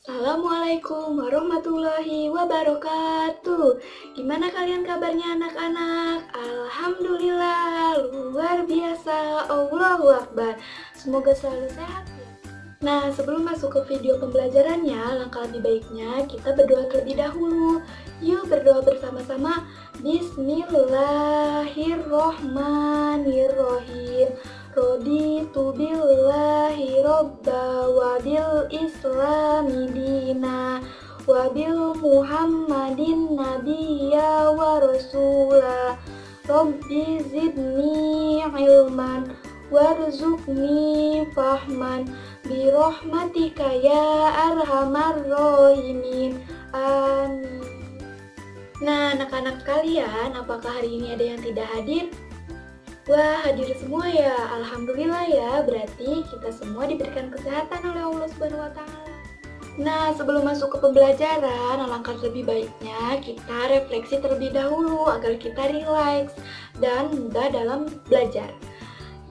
Assalamualaikum warahmatullahi wabarakatuh. Gimana kalian kabarnya anak-anak? Alhamdulillah, luar biasa. Allahu Akbar. Semoga selalu sehat ya. Nah, sebelum masuk ke video pembelajarannya, langkah lebih baiknya kita berdoa terlebih dahulu. Yuk berdoa bersama-sama. Bismillahirrohmanirrohim. Raditu billahi robba wa bil islami dina wa bil muhammadin nabiyya wa rasula. Rabbi zidni ilman warzuqni fahman birahmatika ya arhamar rahimin. Amin. Nah, anak-anak sekalian, apakah hari ini ada yang tidak hadir? Wah, hadir semua ya. Alhamdulillah ya, berarti kita semua diberikan kesehatan oleh Allah Subhanahu wa taala. Nah, sebelum masuk ke pembelajaran, alangkah lebih baiknya kita refleksi terlebih dahulu agar kita rileks dan mudah dalam belajar.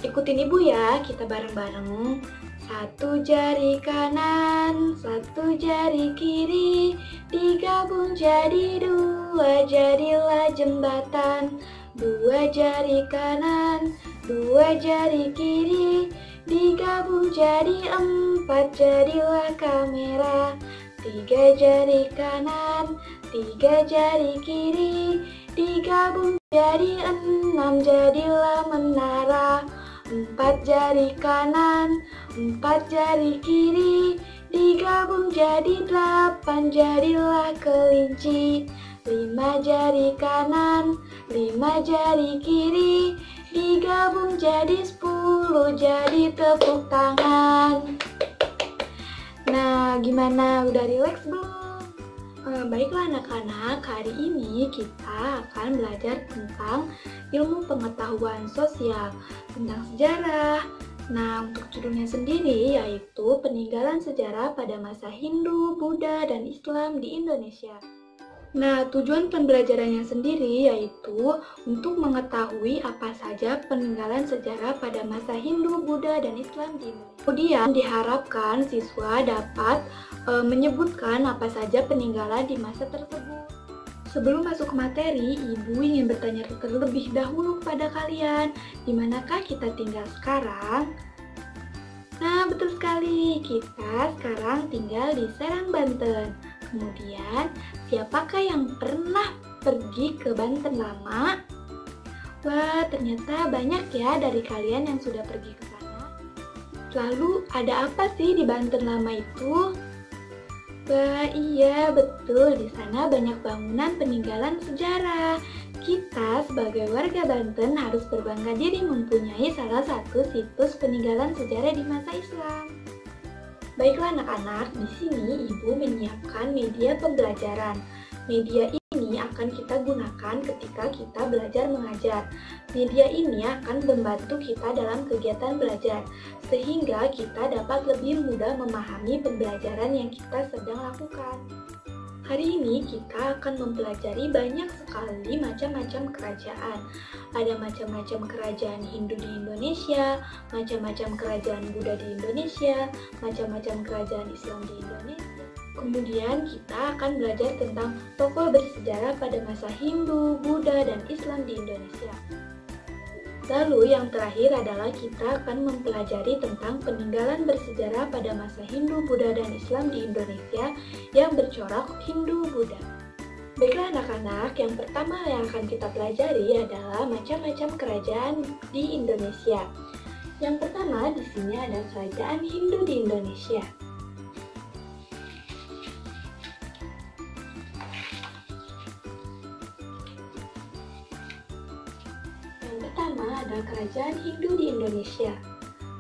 Ikutin Ibu ya, kita bareng-bareng. Satu jari kanan, satu jari kiri, digabung jadi dua, jadilah jembatan. Dua jari kanan, dua jari kiri, digabung jadi empat, jadilah kamera. Tiga jari kanan, tiga jari kiri, digabung jadi enam, jadilah menara. Empat jari kanan, empat jari kiri, digabung jadi delapan, jadilah kelinci. Lima jari kanan, lima jari kiri, digabung jadi 10, jadi tepuk tangan. Nah, gimana? Udah rileks belum? Baiklah anak-anak, hari ini kita akan belajar tentang ilmu pengetahuan sosial, tentang sejarah. Nah, untuk judulnya sendiri yaitu peninggalan sejarah pada masa Hindu, Buddha, dan Islam di Indonesia. Nah, tujuan pembelajarannya sendiri yaitu untuk mengetahui apa saja peninggalan sejarah pada masa Hindu, Buddha, dan Islam di Indonesia. Kemudian diharapkan siswa dapat menyebutkan apa saja peninggalan di masa tersebut. Sebelum masuk ke materi, Ibu ingin bertanya terlebih dahulu kepada kalian, di manakah kita tinggal sekarang? Nah, betul sekali, kita sekarang tinggal di Serang, Banten. Kemudian, siapakah yang pernah pergi ke Banten Lama? Wah, ternyata banyak ya dari kalian yang sudah pergi ke sana. Lalu, ada apa sih di Banten Lama itu? Wah, iya, betul. Di sana banyak bangunan peninggalan sejarah. Kita sebagai warga Banten harus berbangga diri mempunyai salah satu situs peninggalan sejarah di masa Islam. Baiklah anak-anak, di sini Ibu menyiapkan media pembelajaran. Media ini akan kita gunakan ketika kita belajar mengajar. Media ini akan membantu kita dalam kegiatan belajar, sehingga kita dapat lebih mudah memahami pembelajaran yang kita sedang lakukan. Hari ini kita akan mempelajari banyak sekali macam-macam kerajaan. Ada macam-macam kerajaan Hindu di Indonesia, macam-macam kerajaan Buddha di Indonesia, macam-macam kerajaan Islam di Indonesia. Kemudian kita akan belajar tentang tokoh bersejarah pada masa Hindu, Buddha, dan Islam di Indonesia. Lalu yang terakhir adalah kita akan mempelajari tentang peninggalan bersejarah pada masa Hindu, Buddha, dan Islam di Indonesia yang bercorak Hindu-Buddha. Baiklah anak-anak, yang pertama yang akan kita pelajari adalah macam-macam kerajaan di Indonesia. Yang pertama di sini ada kerajaan Hindu di Indonesia. Pertama ada kerajaan Hindu di Indonesia.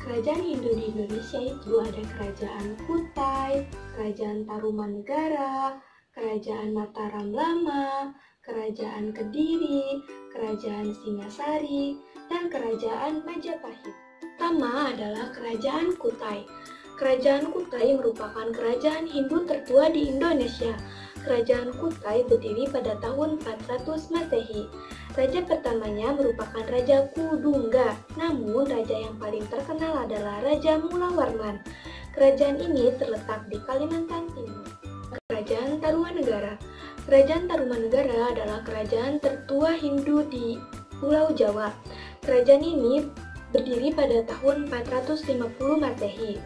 Kerajaan Hindu di Indonesia itu ada kerajaan Kutai, kerajaan Tarumanegara, kerajaan Mataram Lama, kerajaan Kediri, kerajaan Singasari, dan kerajaan Majapahit. Pertama adalah kerajaan Kutai. Kerajaan Kutai merupakan kerajaan Hindu tertua di Indonesia. Kerajaan Kutai berdiri pada tahun 400 Masehi. Raja pertamanya merupakan Raja Kudungga, namun raja yang paling terkenal adalah Raja Mulawarman. Kerajaan ini terletak di Kalimantan Timur. Kerajaan Tarumanegara. Kerajaan Tarumanegara adalah kerajaan tertua Hindu di Pulau Jawa. Kerajaan ini berdiri pada tahun 450 Masehi.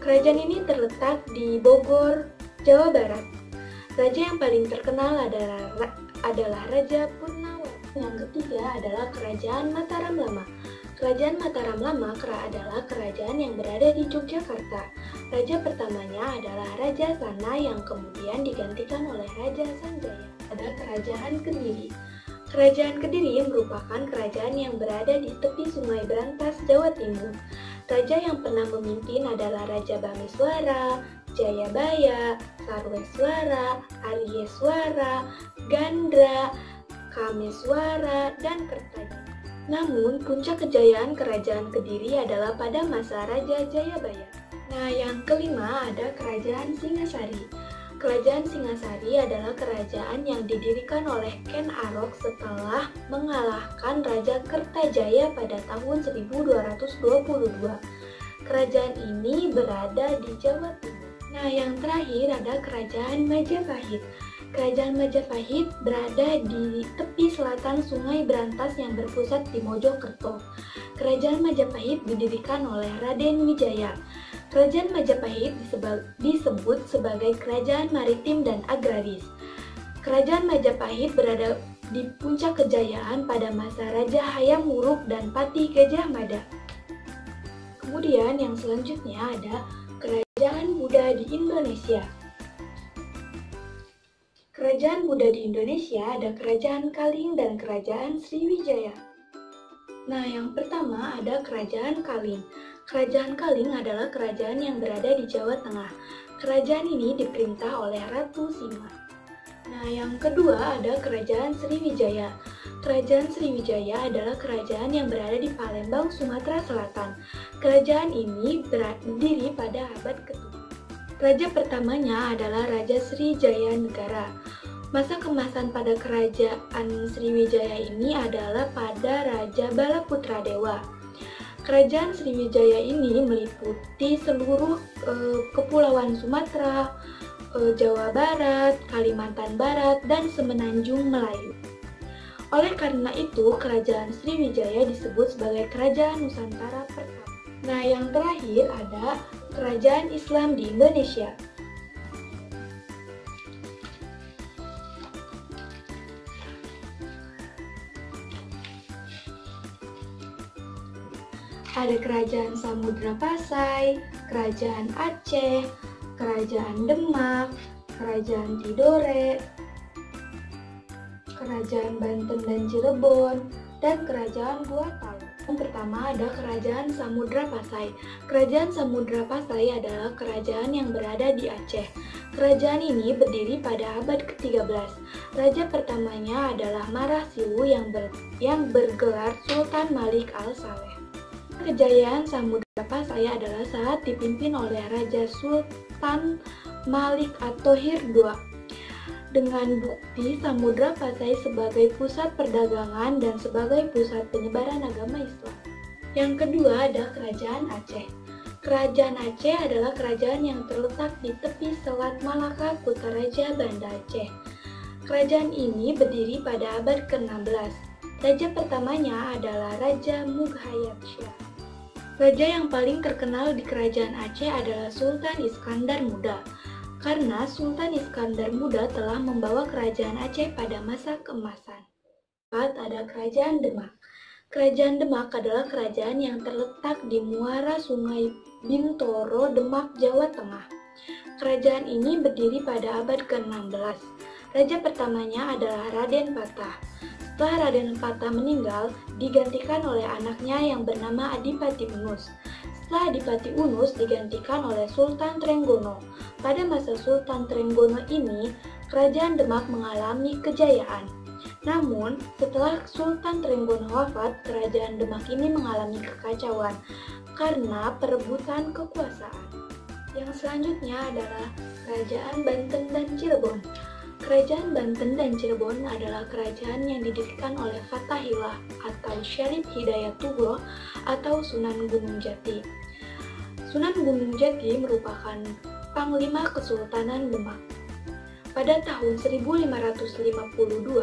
Kerajaan ini terletak di Bogor, Jawa Barat. Raja yang paling terkenal adalah Raja Purnawati. Yang ketiga adalah Kerajaan Mataram Lama. Kerajaan Mataram Lama adalah kerajaan yang berada di Yogyakarta. Raja pertamanya adalah Raja Sana yang kemudian digantikan oleh Raja Sanjaya. Ada Kerajaan Kediri. Kerajaan Kediri merupakan kerajaan yang berada di tepi Sungai Brantas, Jawa Timur. Raja yang pernah memimpin adalah Raja Bamiswara, Jayabaya, Sarweswara, Aryeswara, Gandra, Kameswara, dan Kertajaya. Namun, puncak kejayaan Kerajaan Kediri adalah pada masa Raja Jayabaya. Nah, yang kelima ada Kerajaan Singasari. Kerajaan Singasari adalah kerajaan yang didirikan oleh Ken Arok setelah mengalahkan Raja Kertajaya pada tahun 1222. Kerajaan ini berada di Jawa Timur. Nah, yang terakhir ada Kerajaan Majapahit. Kerajaan Majapahit berada di tepi selatan Sungai Brantas yang berpusat di Mojokerto. Kerajaan Majapahit didirikan oleh Raden Wijaya. Kerajaan Majapahit disebut sebagai kerajaan maritim dan agraris. Kerajaan Majapahit berada di puncak kejayaan pada masa Raja Hayam Wuruk dan Patih Gajah Mada. Kemudian yang selanjutnya ada Kerajaan Buddha di Indonesia. Kerajaan Buddha di Indonesia ada Kerajaan Kaling dan Kerajaan Sriwijaya. Nah, yang pertama ada Kerajaan Kaling. Kerajaan Kaling adalah kerajaan yang berada di Jawa Tengah. Kerajaan ini diperintah oleh Ratu Sima. Nah, yang kedua ada Kerajaan Sriwijaya. Kerajaan Sriwijaya adalah kerajaan yang berada di Palembang, Sumatera Selatan. Kerajaan ini berdiri pada abad ke-7. Raja pertamanya adalah Raja Srijaya Negara. Masa kemasan pada Kerajaan Sriwijaya ini adalah pada Raja Balaputra Dewa. Kerajaan Sriwijaya ini meliputi seluruh kepulauan Sumatera, Jawa Barat, Kalimantan Barat, dan Semenanjung Melayu. Oleh karena itu, Kerajaan Sriwijaya disebut sebagai Kerajaan Nusantara pertama. Nah, yang terakhir ada Kerajaan Islam di Indonesia. Ada Kerajaan Samudra Pasai, Kerajaan Aceh, Kerajaan Demak, Kerajaan Tidore, Kerajaan Banten dan Cirebon, dan Kerajaan Gua Talu. Yang pertama ada Kerajaan Samudra Pasai. Kerajaan Samudra Pasai adalah kerajaan yang berada di Aceh. Kerajaan ini berdiri pada abad ke-13. Raja pertamanya adalah Marasilu yang bergelar Sultan Malik Al-Saleh. Kejayaan Samudra Pasai adalah saat dipimpin oleh Raja Sultan Malik At-Thohir II. Dengan bukti Samudra Pasai sebagai pusat perdagangan dan sebagai pusat penyebaran agama Islam. Yang kedua ada Kerajaan Aceh. Kerajaan Aceh adalah kerajaan yang terletak di tepi Selat Malaka, Kutaraja, Banda Aceh. Kerajaan ini berdiri pada abad ke-16. Raja pertamanya adalah Raja Mughayat Shah. Raja yang paling terkenal di Kerajaan Aceh adalah Sultan Iskandar Muda, karena Sultan Iskandar Muda telah membawa Kerajaan Aceh pada masa keemasan. Keempat ada Kerajaan Demak. Kerajaan Demak adalah kerajaan yang terletak di muara Sungai Bintoro, Demak, Jawa Tengah. Kerajaan ini berdiri pada abad ke-16. Raja pertamanya adalah Raden Patah. Setelah Raden Patah meninggal, digantikan oleh anaknya yang bernama Adipati Unus. Setelah Adipati Unus digantikan oleh Sultan Trenggono. Pada masa Sultan Trenggono ini, Kerajaan Demak mengalami kejayaan. Namun, setelah Sultan Trenggono wafat, Kerajaan Demak ini mengalami kekacauan karena perebutan kekuasaan. Yang selanjutnya adalah Kerajaan Banten dan Cirebon. Kerajaan Banten dan Cirebon adalah kerajaan yang didirikan oleh Fathahillah atau Syarif Hidayatullah atau Sunan Gunung Jati. Sunan Gunung Jati merupakan Panglima Kesultanan Demak. Pada tahun 1552,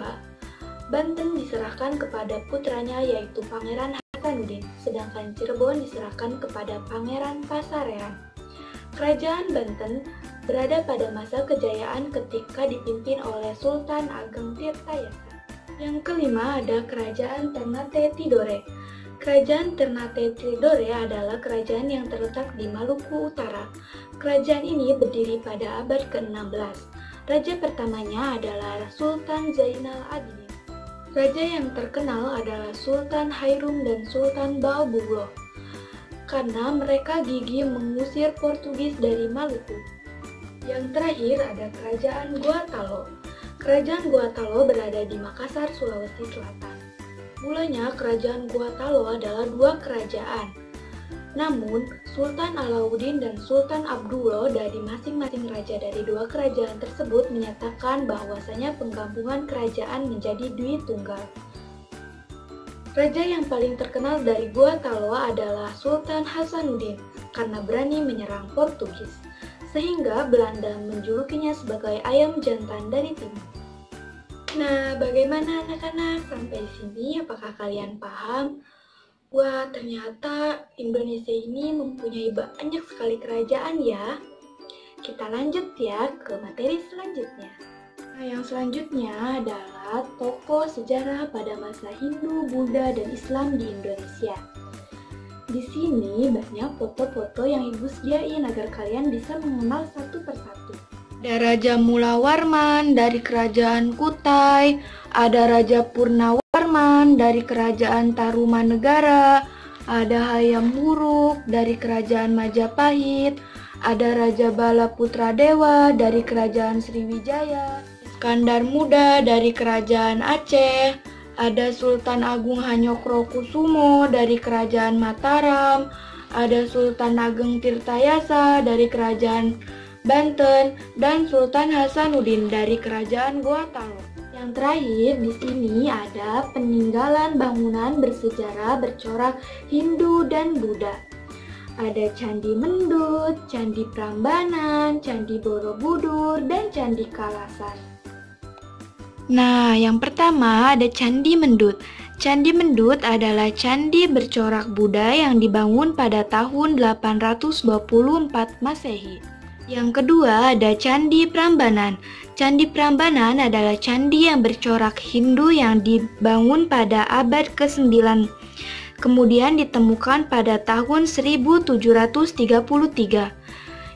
Banten diserahkan kepada putranya yaitu Pangeran Hasanuddin, sedangkan Cirebon diserahkan kepada Pangeran Pasarean. Kerajaan Banten berada pada masa kejayaan ketika dipimpin oleh Sultan Ageng Tirtayasa. Yang kelima ada Kerajaan Ternate Tidore. Kerajaan Ternate Tidore adalah kerajaan yang terletak di Maluku Utara. Kerajaan ini berdiri pada abad ke-16. Raja pertamanya adalah Sultan Zainal Abidin. Raja yang terkenal adalah Sultan Hairum dan Sultan Baobabul, karena mereka gigih mengusir Portugis dari Maluku. Yang terakhir ada Kerajaan Guatalo. Kerajaan Guatalo berada di Makassar, Sulawesi Selatan. Mulanya Kerajaan Guatalo adalah dua kerajaan. Namun, Sultan Alauddin dan Sultan Abdullah dari masing-masing raja dari dua kerajaan tersebut menyatakan bahwasanya penggabungan kerajaan menjadi Dwi Tunggal. Raja yang paling terkenal dari Guatalo adalah Sultan Hasanuddin karena berani menyerang Portugis, sehingga Belanda menjulukinya sebagai ayam jantan dari timur. Nah, bagaimana anak-anak? Sampai sini apakah kalian paham? Wah, ternyata Indonesia ini mempunyai banyak sekali kerajaan ya. Kita lanjut ya ke materi selanjutnya. Nah, yang selanjutnya adalah tokoh sejarah pada masa Hindu, Buddha, dan Islam di Indonesia. Di sini banyak foto-foto yang Ibu sediain agar kalian bisa mengenal satu persatu. Ada Raja Mulawarman dari Kerajaan Kutai, ada Raja Purnawarman dari Kerajaan Tarumanegara, ada Hayam Wuruk dari Kerajaan Majapahit, ada Raja Bala Putradewa dari Kerajaan Sriwijaya, Iskandar Muda dari Kerajaan Aceh, ada Sultan Agung Hanyokrokusumo dari Kerajaan Mataram, ada Sultan Ageng Tirtayasa dari Kerajaan Banten, dan Sultan Hasanuddin dari Kerajaan Guatalo. Yang terakhir di sini ada peninggalan bangunan bersejarah bercorak Hindu dan Buddha. Ada Candi Mendut, Candi Prambanan, Candi Borobudur, dan Candi Kalasan. Nah, yang pertama ada Candi Mendut. Candi Mendut adalah candi bercorak Buddha yang dibangun pada tahun 824 Masehi. Yang kedua ada Candi Prambanan. Candi Prambanan adalah candi yang bercorak Hindu yang dibangun pada abad ke-9. Kemudian ditemukan pada tahun 1733.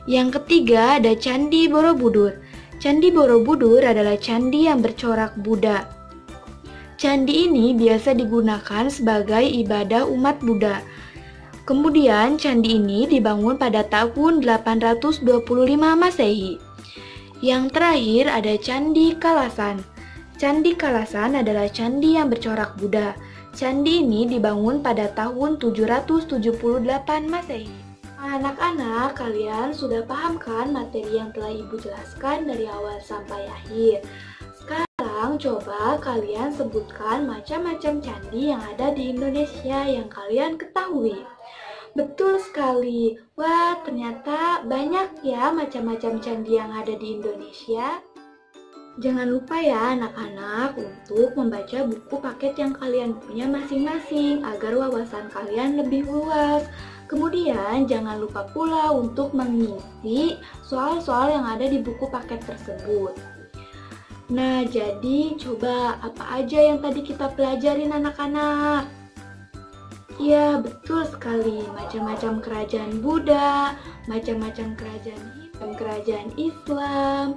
Yang ketiga ada Candi Borobudur. Candi Borobudur adalah candi yang bercorak Buddha. Candi ini biasa digunakan sebagai ibadah umat Buddha. Kemudian candi ini dibangun pada tahun 825 Masehi. Yang terakhir ada Candi Kalasan. Candi Kalasan adalah candi yang bercorak Buddha. Candi ini dibangun pada tahun 778 Masehi. Anak-anak, kalian sudah paham kan materi yang telah Ibu jelaskan dari awal sampai akhir? Sekarang coba kalian sebutkan macam-macam candi yang ada di Indonesia yang kalian ketahui. Betul sekali. Wah, ternyata banyak ya macam-macam candi yang ada di Indonesia. Jangan lupa ya anak-anak untuk membaca buku paket yang kalian punya masing-masing agar wawasan kalian lebih luas. Kemudian jangan lupa pula untuk mengisi soal-soal yang ada di buku paket tersebut. Nah, jadi coba apa aja yang tadi kita pelajarin anak-anak? Ya, betul sekali. Macam-macam kerajaan Buddha, macam-macam kerajaan Hindu, kerajaan Islam,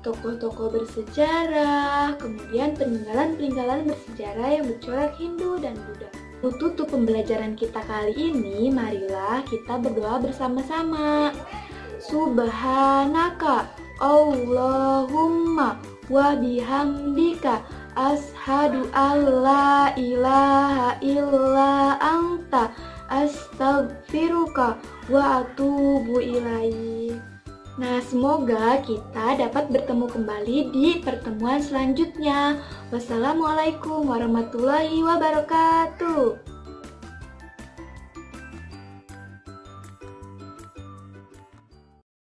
tokoh-tokoh bersejarah, kemudian peninggalan-peninggalan bersejarah yang bercorak Hindu dan Buddha. Untuk tutup pembelajaran kita kali ini, marilah kita berdoa bersama-sama. Subhanaka Allahumma wa bihamdika ashadu alla ilaha illa anta astaghfiruka wa atubu ilaik. Nah, semoga kita dapat bertemu kembali di pertemuan selanjutnya. Wassalamualaikum warahmatullahi wabarakatuh.